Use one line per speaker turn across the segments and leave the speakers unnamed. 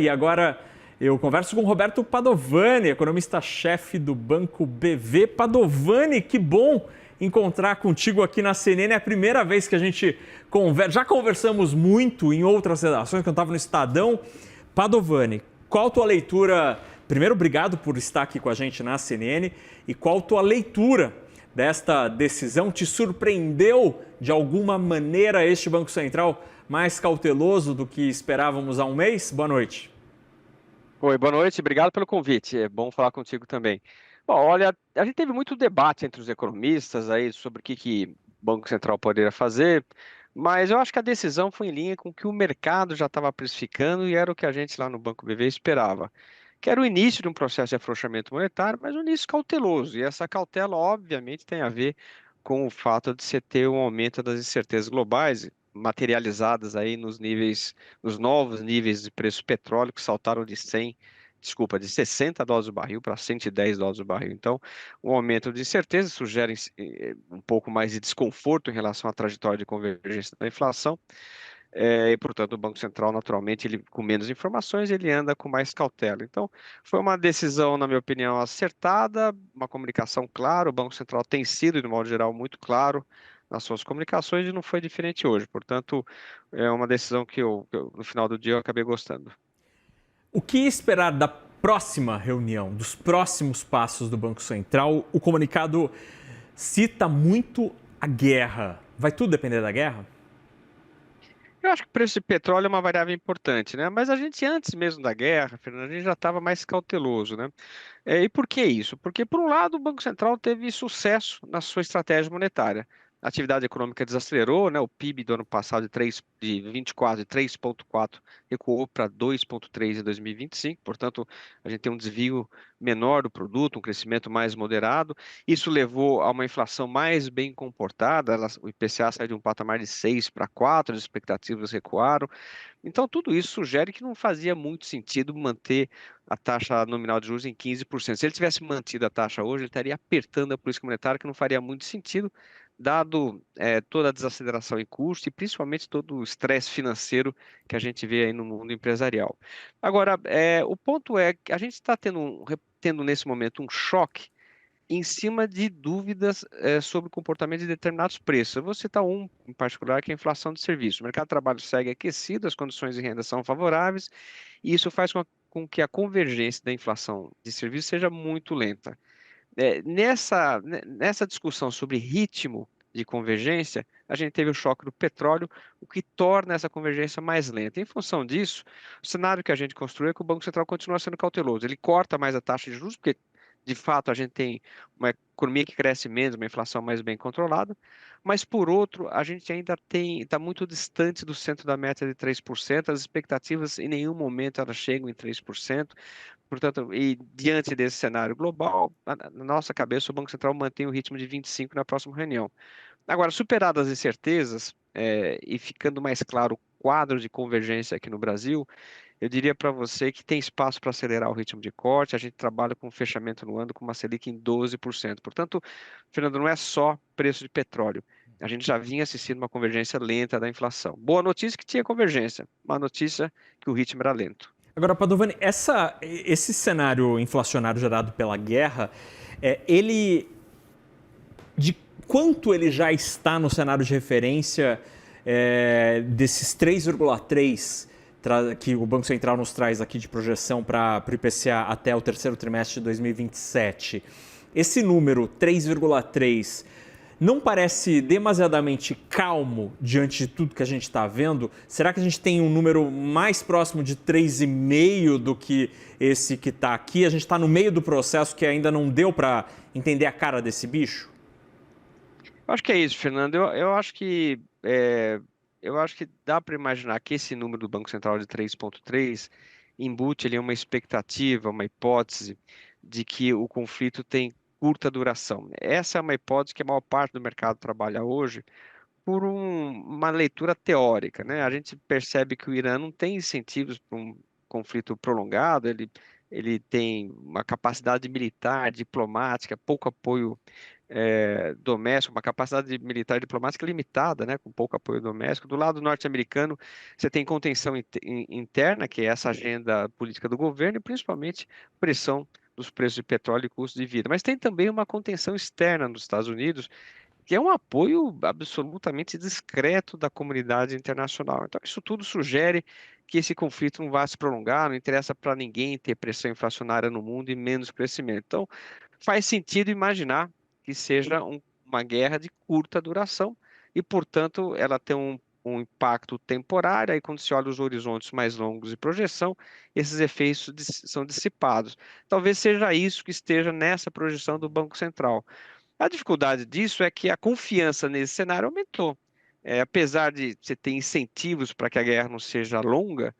E agora eu converso com o Roberto Padovani, economista-chefe do Banco BV. Padovani, que bom encontrar contigo aqui na CNN. É a primeira vez que a gente conversa. Já conversamos muito em outras redações, quando eu estava no Estadão. Padovani, qual a tua leitura? Primeiro, obrigado por estar aqui com a gente na CNN. E qual a tua leitura desta decisão? Te surpreendeu de alguma maneira este Banco Central mais cauteloso do que esperávamos há um mês? Boa noite.
Oi, boa noite, obrigado pelo convite. É bom falar contigo também. Bom, olha, a gente teve muito debate entre os economistas aí sobre o que o Banco Central poderia fazer, mas eu acho que a decisão foi em linha com o que o mercado já estava precificando e era o que a gente lá no Banco BV esperava, que era o início de um processo de afrouxamento monetário, mas um início cauteloso. E essa cautela, obviamente, tem a ver com o fato de você ter um aumento das incertezas globais, materializadas aí nos novos níveis de preço do petróleo, que saltaram de 60 dólares o barril para 110 dólares o barril. Então, um aumento de incerteza sugere um pouco mais de desconforto em relação à trajetória de convergência da inflação. E, portanto, o Banco Central, naturalmente, ele, com menos informações, ele anda com mais cautela. Então, foi uma decisão, na minha opinião, acertada, uma comunicação clara. O Banco Central tem sido, de modo geral, muito claro nas suas comunicações e não foi diferente hoje. Portanto, é uma decisão que no final do dia, eu acabei gostando.
O que esperar da próxima reunião, dos próximos passos do Banco Central? O comunicado cita muito a guerra. Vai tudo depender da guerra?
Eu acho que o preço de petróleo é uma variável importante, né? Mas a gente, antes mesmo da guerra, Fernando, a gente já estava mais cauteloso, né? E por que isso? Porque, por um lado, o Banco Central teve sucesso na sua estratégia monetária. A atividade econômica desacelerou, né? O PIB do ano passado de 24, de 3,4, recuou para 2,3 em 2025. Portanto, a gente tem um desvio menor do produto, um crescimento mais moderado. Isso levou a uma inflação mais bem comportada. O IPCA saiu de um patamar de 6 para 4, as expectativas recuaram. Então, tudo isso sugere que não fazia muito sentido manter a taxa nominal de juros em 15%. Se ele tivesse mantido a taxa hoje, ele estaria apertando a política monetária, que não faria muito sentido, dado toda a desaceleração em custo e principalmente todo o estresse financeiro que a gente vê aí no mundo empresarial. Agora, o ponto é que a gente está tendo nesse momento um choque em cima de dúvidas sobre o comportamento de determinados preços. Eu vou citar um em particular, que é a inflação de serviços. O mercado de trabalho segue aquecido, as condições de renda são favoráveis, e isso faz com que a convergência da inflação de serviços seja muito lenta. Nessa discussão sobre ritmo de convergência, a gente teve o choque do petróleo, o que torna essa convergência mais lenta. Em função disso, o cenário que a gente construiu é que o Banco Central continua sendo cauteloso. Ele corta mais a taxa de juros, porque de fato a gente tem uma economia que cresce menos, uma inflação mais bem controlada, mas por outro, a gente ainda está muito distante do centro da meta de 3%. As expectativas em nenhum momento elas chegam em 3%. Portanto, e diante desse cenário global, na nossa cabeça, o Banco Central mantém o ritmo de 25 na próxima reunião. Agora, superadas as incertezas, e ficando mais claro o quadro de convergência aqui no Brasil, eu diria para você que tem espaço para acelerar o ritmo de corte. A gente trabalha com um fechamento no ano com uma Selic em 12%. Portanto, Fernando, não é só preço de petróleo. A gente já vinha assistindo uma convergência lenta da inflação. Boa notícia que tinha convergência, má notícia que o ritmo era lento.
Agora, Padovani, esse cenário inflacionário gerado pela guerra, ele de quanto ele já está no cenário de referência desses 3,3 que o Banco Central nos traz aqui de projeção para o IPCA até o terceiro trimestre de 2027. Esse número, 3,3, não parece demasiadamente calmo diante de tudo que a gente está vendo? Será que a gente tem um número mais próximo de 3,5 do que esse que está aqui? A gente está no meio do processo que ainda não deu para entender a cara desse bicho?
Eu acho que é isso, Fernando. Eu acho que dá para imaginar que esse número do Banco Central de 3,3 embute ali uma expectativa, uma hipótese de que o conflito tem curta duração. Essa é uma hipótese que a maior parte do mercado trabalha hoje por uma leitura teórica, né? A gente percebe que o Irã não tem incentivos para um conflito prolongado. Ele tem uma capacidade militar, diplomática, pouco apoio doméstico, uma capacidade militar e diplomática limitada, né, com pouco apoio doméstico. Do lado norte-americano, você tem contenção interna, que é essa agenda política do governo, e principalmente pressão dos preços de petróleo e custo de vida. Mas tem também uma contenção externa nos Estados Unidos, que é um apoio absolutamente discreto da comunidade internacional. Então, isso tudo sugere que esse conflito não vai se prolongar, não interessa para ninguém ter pressão inflacionária no mundo e menos crescimento. Então, faz sentido imaginar que seja uma guerra de curta duração e, portanto, ela tem um impacto temporário. Aí, quando se olha os horizontes mais longos de projeção, esses efeitos são dissipados. Talvez seja isso que esteja nessa projeção do Banco Central. A dificuldade disso é que a confiança nesse cenário aumentou. Apesar de você ter incentivos para que a guerra não seja longa,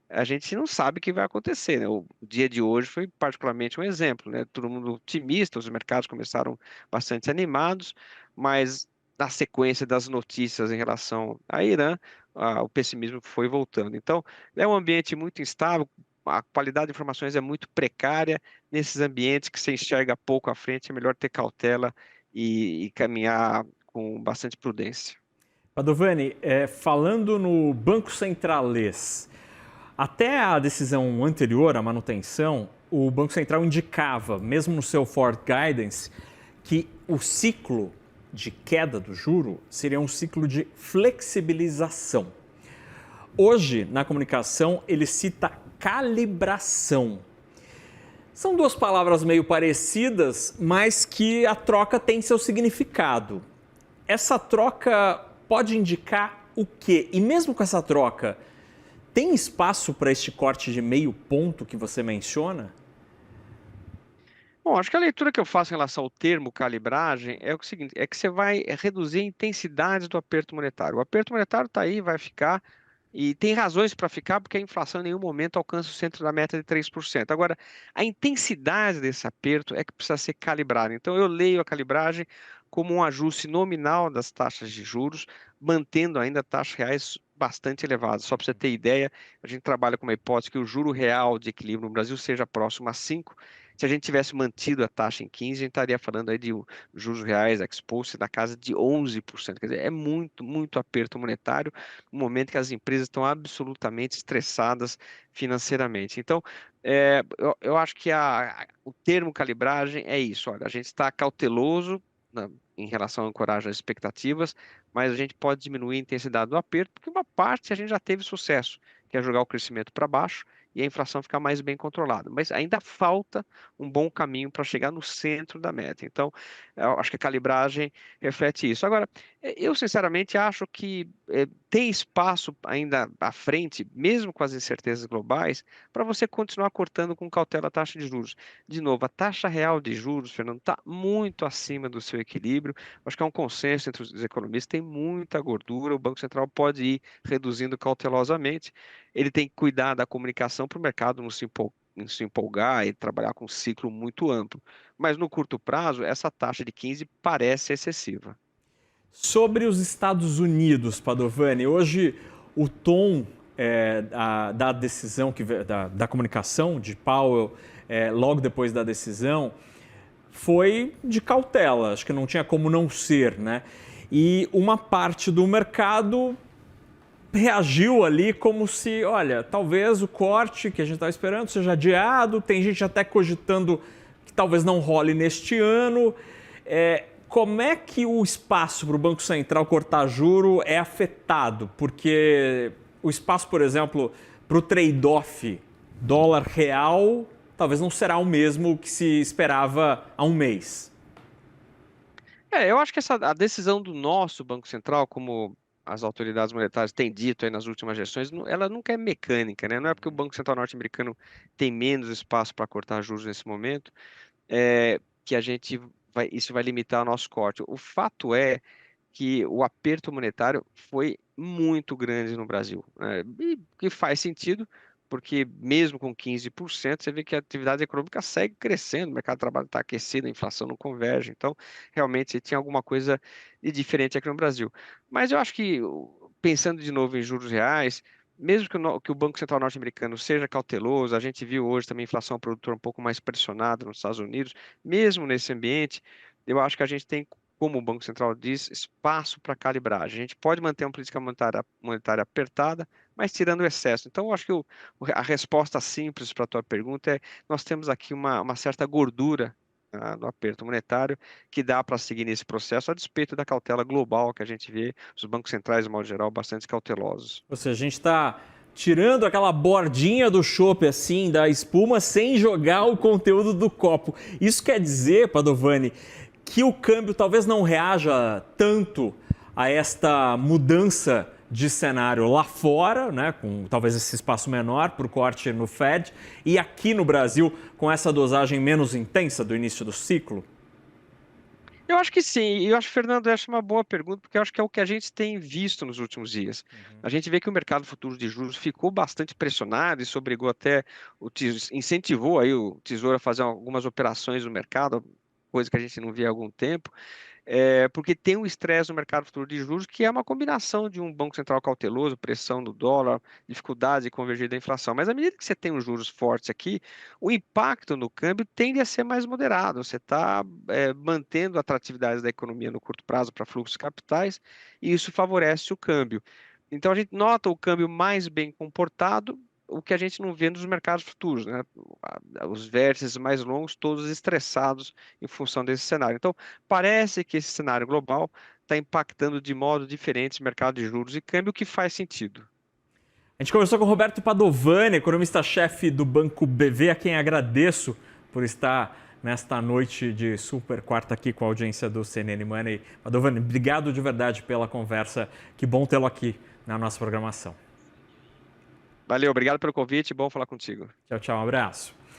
a gente não sabe o que vai acontecer, né? O dia de hoje foi particularmente um exemplo, né? Todo mundo otimista, os mercados começaram bastante animados, mas na sequência das notícias em relação a Irã, o pessimismo foi voltando. Então, é um ambiente muito instável, a qualidade de informações é muito precária. Nesses ambientes que você enxerga pouco à frente, é melhor ter cautela e caminhar com bastante prudência.
Padovani, falando no Banco Centralês, até a decisão anterior à manutenção, o Banco Central indicava, mesmo no seu forward guidance, que o ciclo de queda do juro seria um ciclo de flexibilização. Hoje, na comunicação, ele cita calibração. São duas palavras meio parecidas, mas que a troca tem seu significado. Essa troca pode indicar o quê? E mesmo com essa troca, tem espaço para este corte de meio ponto que você menciona?
Bom, acho que a leitura que eu faço em relação ao termo calibragem é o seguinte, é que você vai reduzir a intensidade do aperto monetário. O aperto monetário está aí, vai ficar, e tem razões para ficar, porque a inflação em nenhum momento alcança o centro da meta de 3%. Agora, a intensidade desse aperto é que precisa ser calibrada. Então, eu leio a calibragem como um ajuste nominal das taxas de juros, mantendo ainda taxas reais bastante elevadas. Só para você ter ideia, a gente trabalha com uma hipótese que o juro real de equilíbrio no Brasil seja próximo a 5. Se a gente tivesse mantido a taxa em 15, a gente estaria falando aí de juros reais ex-post na casa de 11%. Quer dizer, é muito, muito aperto monetário no momento que as empresas estão absolutamente estressadas financeiramente. Então, eu acho que o termo calibragem é isso. Olha, a gente está cauteloso em relação à ancoragem às expectativas, mas a gente pode diminuir a intensidade do aperto, porque uma parte a gente já teve sucesso, que é jogar o crescimento para baixo e a inflação ficar mais bem controlada. Mas ainda falta um bom caminho para chegar no centro da meta. Então, eu acho que a calibragem reflete isso. Agora, eu sinceramente acho que tem espaço ainda à frente, mesmo com as incertezas globais, para você continuar cortando com cautela a taxa de juros. De novo, a taxa real de juros, Fernando, está muito acima do seu equilíbrio. Acho que é um consenso entre os economistas, tem muita gordura, o Banco Central pode ir reduzindo cautelosamente. Ele tem que cuidar da comunicação para o mercado não se empolgar e trabalhar com um ciclo muito amplo. Mas no curto prazo, essa taxa de 15 parece excessiva.
Sobre os Estados Unidos, Padovani, hoje o tom da decisão, da comunicação de Powell, logo depois da decisão, foi de cautela, acho que não tinha como não ser, né? E uma parte do mercado reagiu ali como se, olha, talvez o corte que a gente estava esperando seja adiado, tem gente até cogitando que talvez não role neste ano. Como é que o espaço para o Banco Central cortar juro é afetado? Porque o espaço, por exemplo, para o trade-off dólar real, talvez não será o mesmo que se esperava há um mês.
Eu acho que a decisão do nosso Banco Central, como as autoridades monetárias têm dito aí nas últimas gestões, ela nunca é mecânica, né? Não é porque o Banco Central norte-americano tem menos espaço para cortar juros nesse momento, que isso vai limitar o nosso corte. O fato é que o aperto monetário foi muito grande no Brasil, né? E que faz sentido, porque mesmo com 15%, você vê que a atividade econômica segue crescendo, o mercado de trabalho está aquecido, a inflação não converge, então realmente tinha alguma coisa de diferente aqui no Brasil. Mas eu acho que, pensando de novo em juros reais, mesmo que o Banco Central norte-americano seja cauteloso, a gente viu hoje também a inflação produtora um pouco mais pressionada nos Estados Unidos, mesmo nesse ambiente, eu acho que a gente tem, como o Banco Central diz, espaço para calibragem. A gente pode manter uma política monetária apertada, mas tirando o excesso. Então, eu acho que a resposta simples para a tua pergunta é: nós temos aqui uma certa gordura no aperto monetário que dá para seguir nesse processo, a despeito da cautela global que a gente vê, os bancos centrais, de modo geral, bastante cautelosos.
Ou seja, a gente está tirando aquela bordinha do chopp, assim, da espuma, sem jogar o conteúdo do copo. Isso quer dizer, Padovani, que o câmbio talvez não reaja tanto a esta mudança de cenário lá fora, né, com talvez esse espaço menor para o corte no Fed, e aqui no Brasil com essa dosagem menos intensa do início do ciclo?
Eu acho que sim, e eu acho, Fernando, essa é uma boa pergunta, porque eu acho que é o que a gente tem visto nos últimos dias. A gente vê que o mercado futuro de juros ficou bastante pressionado, isso obrigou até, incentivou aí o Tesouro a fazer algumas operações no mercado, coisa que a gente não via há algum tempo. Porque tem um estresse no mercado futuro de juros, que é uma combinação de um Banco Central cauteloso, pressão do dólar, dificuldade de convergir da inflação. Mas à medida que você tem os juros fortes aqui, o impacto no câmbio tende a ser mais moderado. Você está mantendo a atratividade da economia no curto prazo para fluxos de capitais, e isso favorece o câmbio. Então a gente nota o câmbio mais bem comportado, o que a gente não vê nos mercados futuros, né? Os vértices mais longos, todos estressados em função desse cenário. Então, parece que esse cenário global está impactando de modo diferente o mercado de juros e câmbio, que faz sentido.
A gente conversou com o Roberto Padovani, economista-chefe do Banco BV, a quem agradeço por estar nesta noite de super quarta aqui com a audiência do CNN Money. Padovani, obrigado de verdade pela conversa. Que bom tê-lo aqui na nossa programação.
Valeu, obrigado pelo convite, bom falar contigo.
Tchau, tchau, um abraço.